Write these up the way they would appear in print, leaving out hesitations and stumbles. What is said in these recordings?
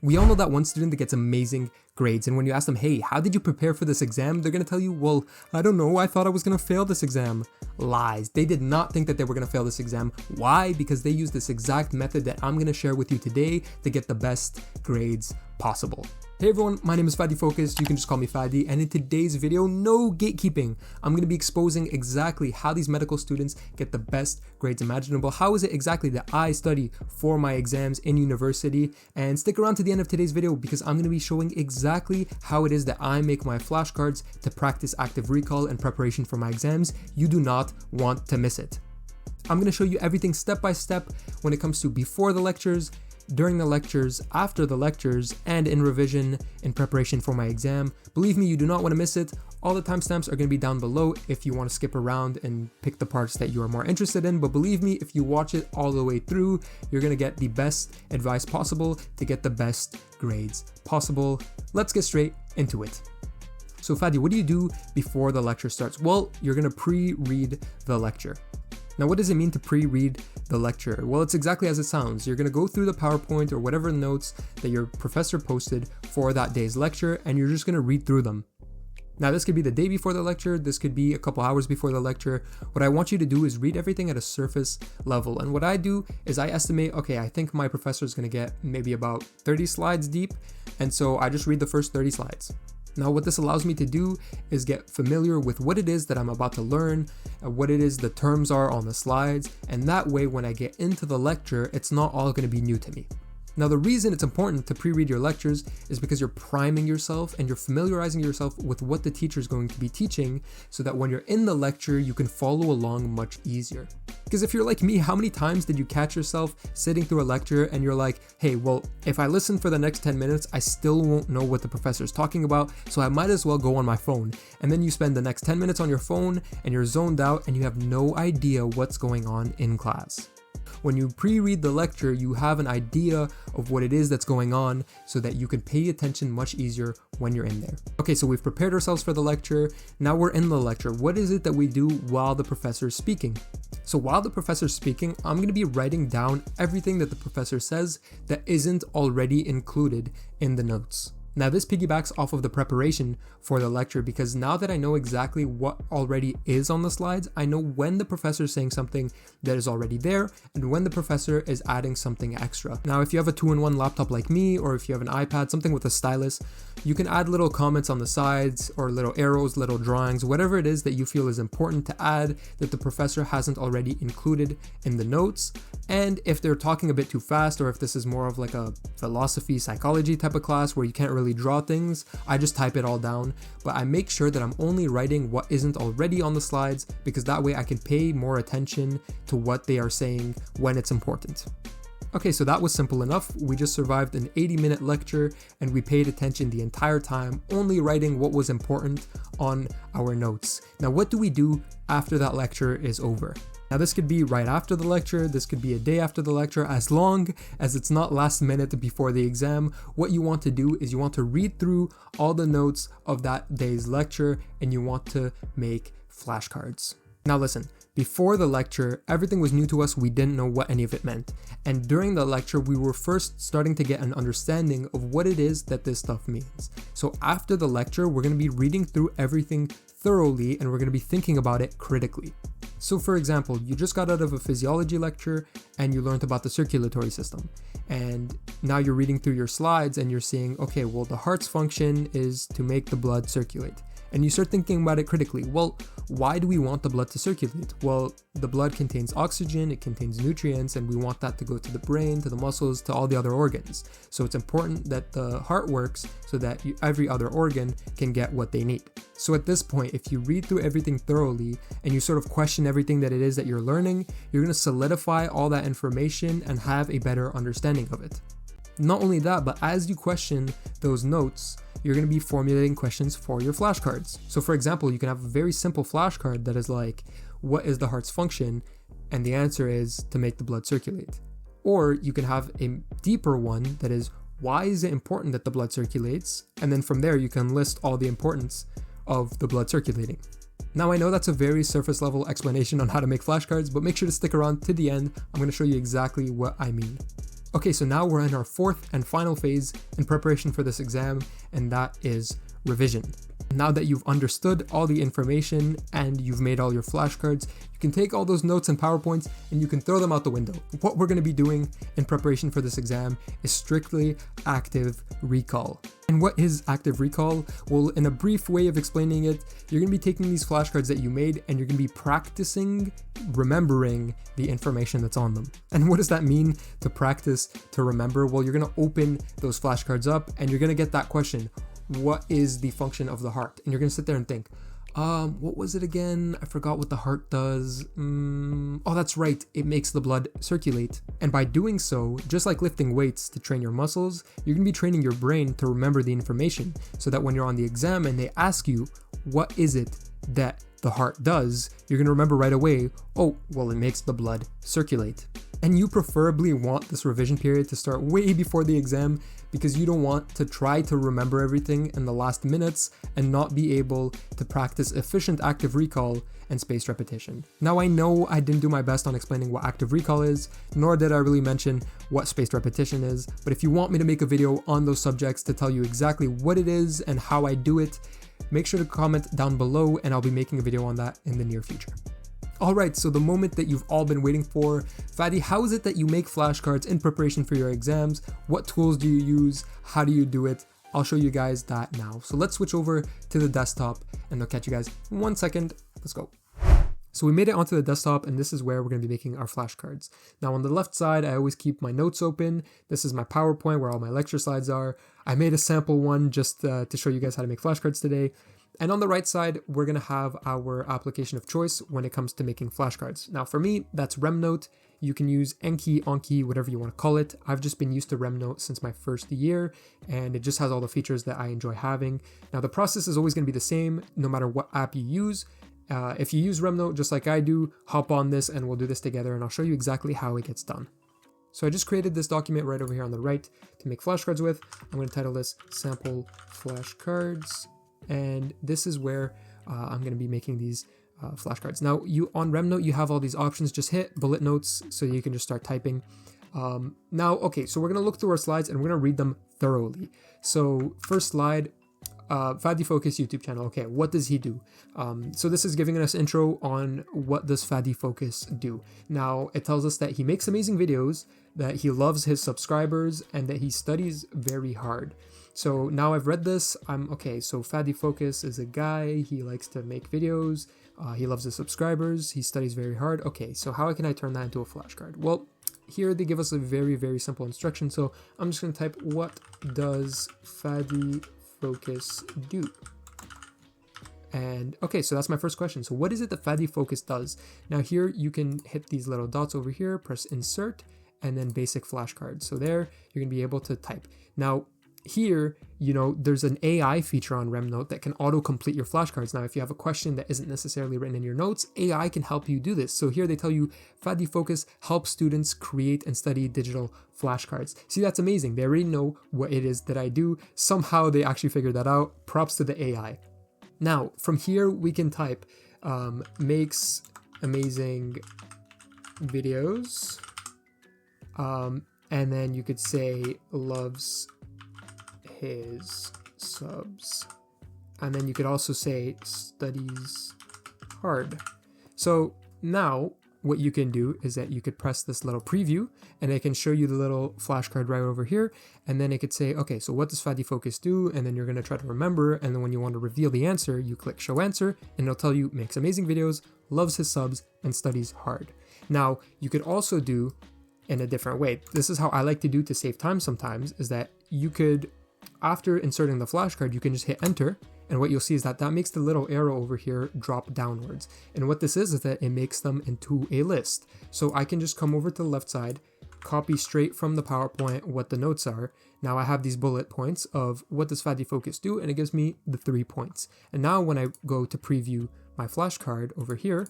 We all know that one student that gets amazing grades, and when you ask them, hey, how did you prepare for this exam? They're gonna tell you, well, I don't know, I thought I was gonna fail this exam. Lies. They did not think that they were gonna fail this exam. Why? Because they used this exact method that I'm gonna share with you today to get the best grades possible. Hey everyone, my name is Fadi Focused, you can just call me Fadi, and in today's video, no gatekeeping. I'm going to be exposing exactly how these medical students get the best grades imaginable. How is it exactly that I study for my exams in university? And stick around to the end of today's video because I'm going to be showing exactly how it is that I make my flashcards to practice active recall and preparation for my exams. You do not want to miss it. I'm going to show you everything step by step when it comes to before the lectures, during the lectures, after the lectures, and in revision in preparation for my exam. Believe me, you do not want to miss it. All the timestamps are going to be down below if you want to skip around and pick the parts that you are more interested in. But believe me, if you watch it all the way through, you're going to get the best advice possible to get the best grades possible. Let's get straight into it. So Fadi, what do you do before the lecture starts? Well, you're going to pre-read the lecture. Now, what does it mean to pre-read the lecture? Well, it's exactly as it sounds. You're going to go through the PowerPoint or whatever notes that your professor posted for that day's lecture, and you're just going to read through them. Now, this could be the day before the lecture. This could be a couple hours before the lecture. What I want you to do is read everything at a surface level. And what I do is I estimate, okay, I think my professor is going to get maybe about 30 slides deep. And so I just read the first 30 slides. Now, what this allows me to do is get familiar with what it is that I'm about to learn, what it is the terms are on the slides, and that way when I get into the lecture, it's not all going to be new to me. Now, the reason it's important to pre-read your lectures is because you're priming yourself and you're familiarizing yourself with what the teacher is going to be teaching so that when you're in the lecture, you can follow along much easier. Because if you're like me, how many times did you catch yourself sitting through a lecture and you're like, hey, well, if I listen for the next 10 minutes, I still won't know what the professor is talking about, so I might as well go on my phone. And then you spend the next 10 minutes on your phone and you're zoned out and you have no idea what's going on in class. When you pre-read the lecture, you have an idea of what it is that's going on so that you can pay attention much easier when you're in there. Okay, so we've prepared ourselves for the lecture. Now we're in the lecture. What is it that we do while the professor is speaking? So while the professor is speaking, I'm going to be writing down everything that the professor says that isn't already included in the notes. Now this piggybacks off of the preparation for the lecture because now that I know exactly what already is on the slides, I know when the professor is saying something that is already there and when the professor is adding something extra. Now if you have a 2-in-1 laptop like me, or if you have an iPad, something with a stylus, you can add little comments on the sides or little arrows, little drawings, whatever it is that you feel is important to add that the professor hasn't already included in the notes. And if they're talking a bit too fast, or if this is more of like a philosophy, psychology type of class where you can't really draw things, I just type it all down, but I make sure that I'm only writing what isn't already on the slides because that way I can pay more attention to what they are saying when it's important. Okay, so that was simple enough. We just survived an 80-minute lecture and we paid attention the entire time, only writing what was important on our notes. Now, what do we do after that lecture is over? Now, this could be right after the lecture, this could be a day after the lecture, as long as it's not last minute before the exam. What you want to do is you want to read through all the notes of that day's lecture and you want to make flashcards. Now listen, before the lecture, everything was new to us. We didn't know what any of it meant. And during the lecture, we were first starting to get an understanding of what it is that this stuff means. So after the lecture, we're going to be reading through everything thoroughly and we're going to be thinking about it critically. So for example, you just got out of a physiology lecture and you learned about the circulatory system. And now you're reading through your slides and you're seeing, okay, well, the heart's function is to make the blood circulate. And you start thinking about it critically. Well, why do we want the blood to circulate? Well, the blood contains oxygen, it contains nutrients, and we want that to go to the brain, to the muscles, to all the other organs. So it's important that the heart works so that every other organ can get what they need. So at this point, if you read through everything thoroughly and you sort of question everything that it is that you're learning, you're going to solidify all that information and have a better understanding of it. Not only that, but as you question those notes, you're going to be formulating questions for your flashcards. So for example, you can have a very simple flashcard that is like, what is the heart's function? And the answer is to make the blood circulate. Or you can have a deeper one that is, why is it important that the blood circulates? And then from there, you can list all the importance of the blood circulating. Now I know that's a very surface level explanation on how to make flashcards, but make sure to stick around to the end. I'm going to show you exactly what I mean. Okay, so now we're in our fourth and final phase in preparation for this exam, and that is revision. Now that you've understood all the information and you've made all your flashcards, you can take all those notes and PowerPoints and you can throw them out the window. What we're going to be doing in preparation for this exam is strictly active recall. And what is active recall? Well, in a brief way of explaining it, you're going to be taking these flashcards that you made and you're going to be practicing remembering the information that's on them. And what does that mean to practice to remember? Well, you're going to open those flashcards up and you're going to get that question: what is the function of the heart? And you're going to sit there and think, what was it again? I forgot what the heart does. Oh, that's right. It makes the blood circulate. And by doing so, just like lifting weights to train your muscles, you're going to be training your brain to remember the information so that when you're on the exam and they ask you, what is it that the heart does, you're going to remember right away, oh, well, it makes the blood circulate. And you preferably want this revision period to start way before the exam because you don't want to try to remember everything in the last minutes and not be able to practice efficient active recall and spaced repetition. Now, I know I didn't do my best on explaining what active recall is, nor did I really mention what spaced repetition is, but if you want me to make a video on those subjects to tell you exactly what it is and how I do it, make sure to comment down below and I'll be making a video on that in the near future. Alright, so the moment that you've all been waiting for. Fadi, how is it that you make flashcards in preparation for your exams? What tools do you use? How do you do it? I'll show you guys that now. So let's switch over to the desktop and I'll catch you guys in 1 second. Let's go. So we made it onto the desktop and this is where we're going to be making our flashcards. Now on the left side, I always keep my notes open. This is my PowerPoint where all my lecture slides are. I made a sample one just to show you guys how to make flashcards today. And on the right side, we're going to have our application of choice when it comes to making flashcards. Now for me, that's RemNote. You can use Enki, Anki, whatever you want to call it. I've just been used to RemNote since my first year, and it just has all the features that I enjoy having. Now the process is always going to be the same, no matter what app you use. If you use RemNote just like I do, hop on this and we'll do this together and I'll show you exactly how it gets done. So I just created this document right over here on the right to make flashcards with. I'm going to title this Sample Flashcards. And this is where I'm going to be making these flashcards. Now, on RemNote, you have all these options. Just hit bullet notes so you can just start typing. Okay, so we're going to look through our slides and we're going to read them thoroughly. So first slide, Fadi Focus YouTube channel. Okay, what does he do? So this is giving us intro on what does Fadi Focus do. Now, it tells us that he makes amazing videos, that he loves his subscribers, and that he studies very hard. So now I've read this, okay, so Fadi Focus is a guy, he likes to make videos, he loves his subscribers, he studies very hard. Okay, so how can I turn that into a flashcard? Well, here they give us a very, very simple instruction. So I'm just going to type, what does Fadi Focus do? And okay, so that's my first question. So what is it that Fadi Focus does? Now here you can hit these little dots over here, press insert, and then basic flashcards. So there you're going to be able to type. Now, here, there's an AI feature on RemNote that can auto-complete your flashcards. Now, if you have a question that isn't necessarily written in your notes, AI can help you do this. So here they tell you, Fadi Focus helps students create and study digital flashcards. See, that's amazing. They already know what it is that I do. Somehow they actually figured that out. Props to the AI. Now, from here, we can type, makes amazing videos, and then you could say, loves his subs, and then you could also say studies hard. So now what you can do is that you could press this little preview and it can show you the little flashcard right over here, and then it could say, okay, so what does Fadi Focus do? And then you're going to try to remember, and then when you want to reveal the answer, you click show answer and it'll tell you makes amazing videos, loves his subs, and studies hard. Now you could also do in a different way. This is how I like to do to save time sometimes, is that you could, after inserting the flashcard, you can just hit enter, and what you'll see is that makes the little arrow over here drop downwards. And what this is that it makes them into a list. So I can just come over to the left side, copy straight from the PowerPoint what the notes are. Now I have these bullet points of what does Fadi Focus do, and it gives me the 3 points. And now when I go to preview my flashcard over here,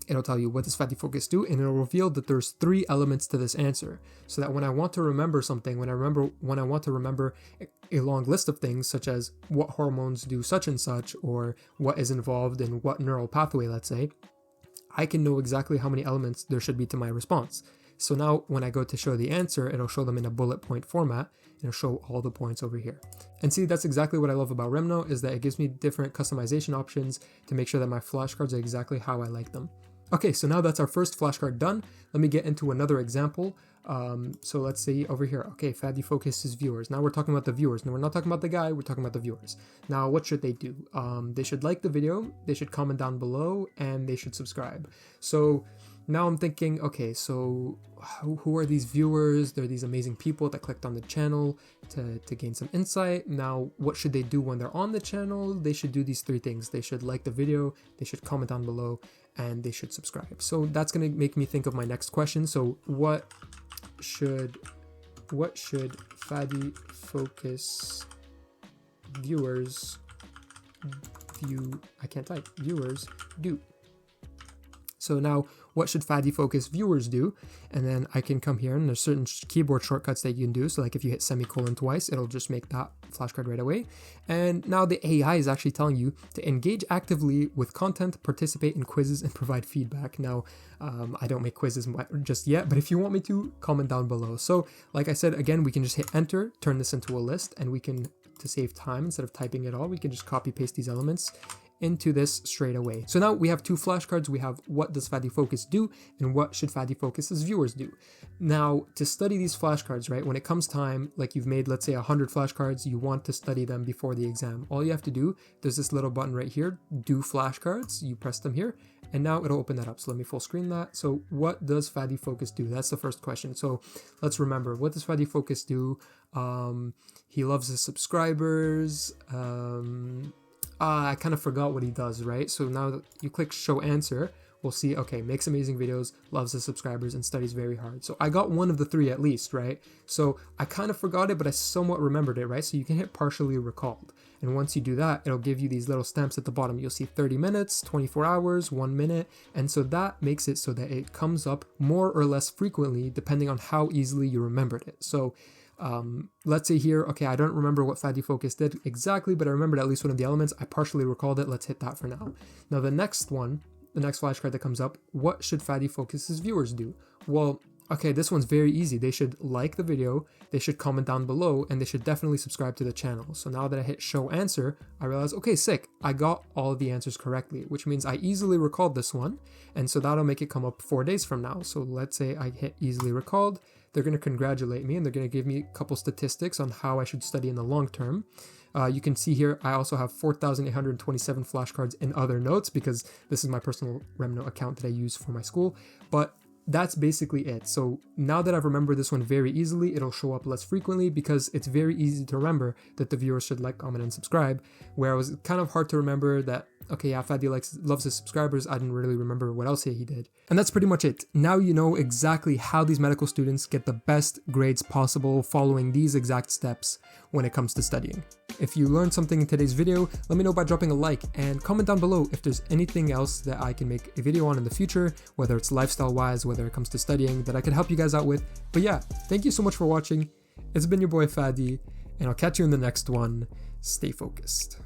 it'll tell you what does Fadi Focus do, and it'll reveal that there's 3 elements to this answer. So that when I want to remember something, when I want to remember a long list of things, such as what hormones do such and such, or what is involved in what neural pathway, let's say, I can know exactly how many elements there should be to my response. So now when I go to show the answer, it'll show them in a bullet point format, and it'll show all the points over here. And see, that's exactly what I love about Remno, is that it gives me different customization options to make sure that my flashcards are exactly how I like them. Okay, so now that's our first flashcard done. Let me get into another example. So let's say over here, okay, Fadi focuses viewers. Now we're talking about the viewers. Now we're not talking about the guy, we're talking about the viewers. Now what should they do? They should like the video, they should comment down below, and they should subscribe. So now I'm thinking, okay, so who are these viewers? They're these amazing people that clicked on the channel to gain some insight. Now, what should they do when they're on the channel? They should do these three things. They should like the video, they should comment down below, and they should subscribe. So that's going to make me think of my next question. So what should Fadi focus viewers do? So now, what should Fadi focus viewers do? And then I can come here, and there's certain keyboard shortcuts that you can do. So like if you hit semicolon twice, it'll just make that flashcard right away. And now the AI is actually telling you to engage actively with content, participate in quizzes, and provide feedback. Now, I don't make quizzes just yet, but if you want me to, comment down below. So like I said, again, we can just hit enter, turn this into a list, and we can, to save time, instead of typing it all, we can just copy paste these elements into this straight away. So now we have two flashcards. We have what does Fadi Focus do and what should Fadi Focus's viewers do. Now to study these flashcards, right, when it comes time, like you've made, let's say 100 flashcards, you want to study them before the exam. All you have to do, there's this little button right here, do flashcards, you press them here, and now it'll open that up. So let me full screen that. So what does Fadi Focus do? That's the first question. So let's remember, what does Fadi Focus do? He loves his subscribers. I kind of forgot what he does, right? So now that you click show answer, we'll see, okay, makes amazing videos, loves his subscribers, and studies very hard. So I got one of the three at least, right? So I kind of forgot it, but I somewhat remembered it, right? So you can hit partially recalled. And once you do that, it'll give you these little stamps at the bottom. You'll see 30 minutes, 24 hours, 1 minute. And so that makes it so that it comes up more or less frequently, depending on how easily you remembered it. So let's say here, okay, I don't remember what Fadi Focus did exactly, but I remembered at least one of the elements. I partially recalled it. Let's hit that for now. Now the next one, the next flashcard that comes up, what should Fadi Focus's viewers do? Well, okay, this one's very easy. They should like the video, they should comment down below, and they should definitely subscribe to the channel. So now that I hit show answer, I realize, okay, sick, I got all of the answers correctly, which means I easily recalled this one. And so that'll make it come up 4 days from now. So let's say I hit easily recalled. They're going to congratulate me, and they're going to give me a couple statistics on how I should study in the long term. You can see here, I also have 4,827 flashcards in other notes because this is my personal Remno account that I use for my school. But that's basically it. So now that I've remembered this one very easily, it'll show up less frequently because it's very easy to remember that the viewers should like, comment, and subscribe. Where it was kind of hard to remember that, okay, yeah, Fadi loves his subscribers. I didn't really remember what else he did. And that's pretty much it. Now you know exactly how these medical students get the best grades possible following these exact steps when it comes to studying. If you learned something in today's video, let me know by dropping a like and comment down below if there's anything else that I can make a video on in the future, whether it's lifestyle-wise, whether it comes to studying, that I can help you guys out with. But yeah, thank you so much for watching. It's been your boy Fadi, and I'll catch you in the next one. Stay focused.